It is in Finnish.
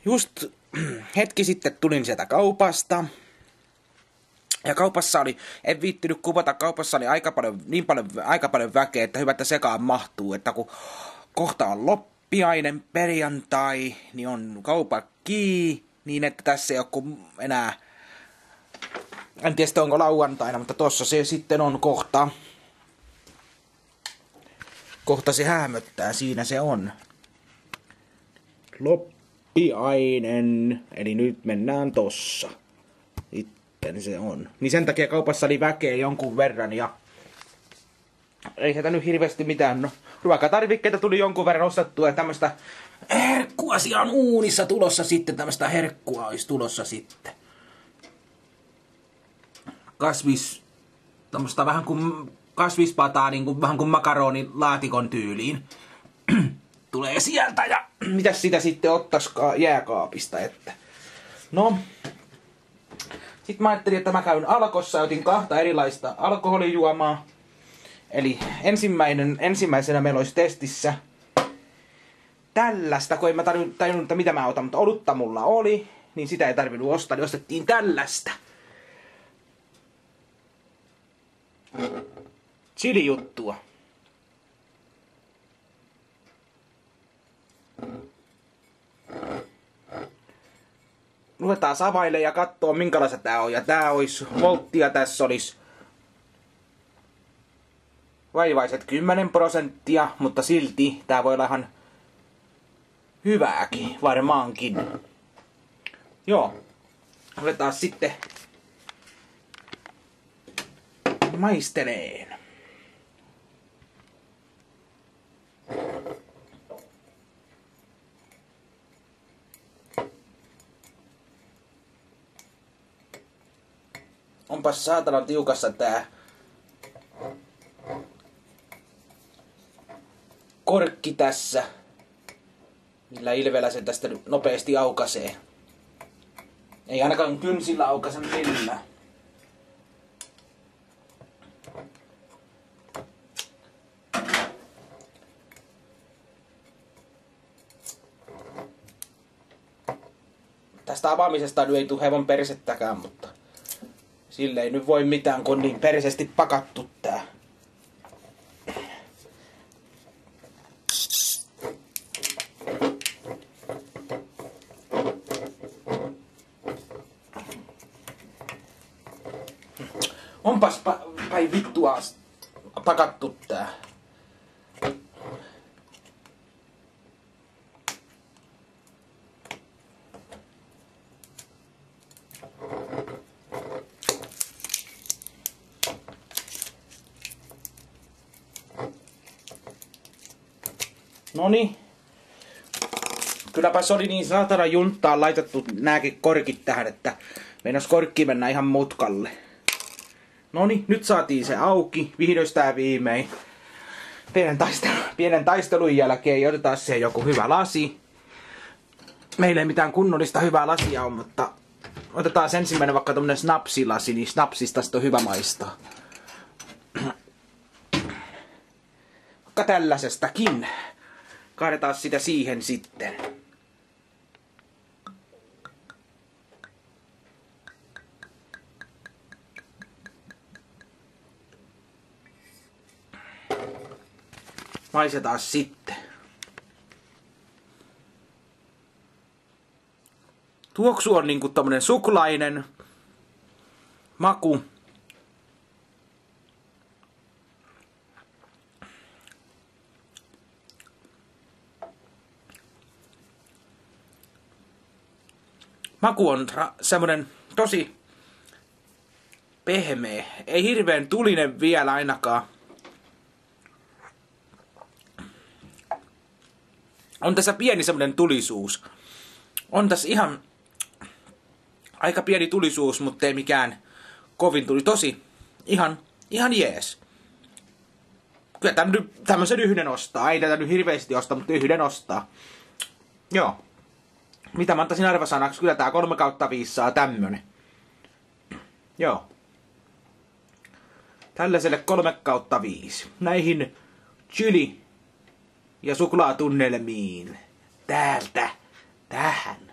Just hetki sitten tulin sieltä kaupasta. Ja kaupassa oli, en viittinyt kuvata, kaupassa oli aika paljon väkeä, että hyvä, että sekaan mahtuu. Että kun kohta on loppiainen perjantai, niin on kaupa niin että tässä ei ole enää, en tiedä onko lauantaina, mutta tossa se sitten on kohta. Kohta se häämöttää, siinä se on. Loppiainen, eli nyt mennään tossa. Sitten se on. Niin sen takia kaupassa oli väkeä jonkun verran ja ei sieltä nyt hirveästi mitään. No, ruokatarvikkeita tuli jonkun verran ostettua ja tämmöstä herkkua siellä on uunissa tulossa sitten. Tämmöstä herkkua olisi tulossa sitten. Tämmöstä vähän kuin kasvispataa, niin kuin, vähän kuin makaronilaatikon tyyliin. Tulee sieltä ja mitäs sitä sitten ottaskaan jääkaapista, että. No. Sitten mä ajattelin, että mä käyn Alkossa ja otin 2 erilaista alkoholijuomaa. Eli ensimmäisenä meillä olisi testissä tällaista, kun en mä tajunnut, että mitä mä otan, mutta olutta mulla oli, niin sitä ei tarvinnut ostaa, niin ostettiin tällaista. Chili-juttua. Ruvetaan savailemaan ja kattoo minkälaista tää on. Ja tää olisi volttia, tässä olisi vaivaiset 10%, mutta silti tää voi olla ihan hyvääkin, varmaankin. Joo. Ruvetaan sitten maisteleen. Onpas saatanan tiukassa tää korkki tässä, millä ilveellä sen tästä nopeasti aukaisee. Ei ainakaan kynsillä aukaise millään. Tästä avaamisesta nyt ei tule hevon persettäkään, mutta sille ei nyt voi mitään, kun on niin persesti pakattu tää. Onpas päin vittua pakattu tää. Noniin. Kylläpä se oli niin saatana junttaan laitettu nääkin korkit tähän, että meinas korkki mennä ihan mutkalle. Noniin, nyt saatiin se auki, vihdoista ja viimein. Pienen taistelun jälkeen otetaan siihen joku hyvä lasi. Meillä ei mitään kunnollista hyvää lasia on, mutta otetaan ensimmäinen vaikka tommonen snapsilasi, niin snapsista sit on hyvä maistaa. Vaikka tällaisestakin. Kaadetaan sitä siihen sitten. Maistetaan sitten. Tuoksu on niinku tommonen suklainen maku. Maku on semmonen tosi pehmeä. Ei hirveen tulinen vielä ainakaan. On tässä pieni semmonen tulisuus. On tässä ihan aika pieni tulisuus, mutta ei mikään kovin tuli. Tosi ihan jees. Kyllä tämmösen yhden ostaa. Ei tätä nyt hirveästi ostaa, mutta yhden ostaa. Joo. Mitä mä antaisin arvosanaksi? Kyllä tää 3/5 saa tämmönen. Joo. Tällaiselle 3/5. Näihin chili- ja suklaatunnelmiin. Täältä tähän.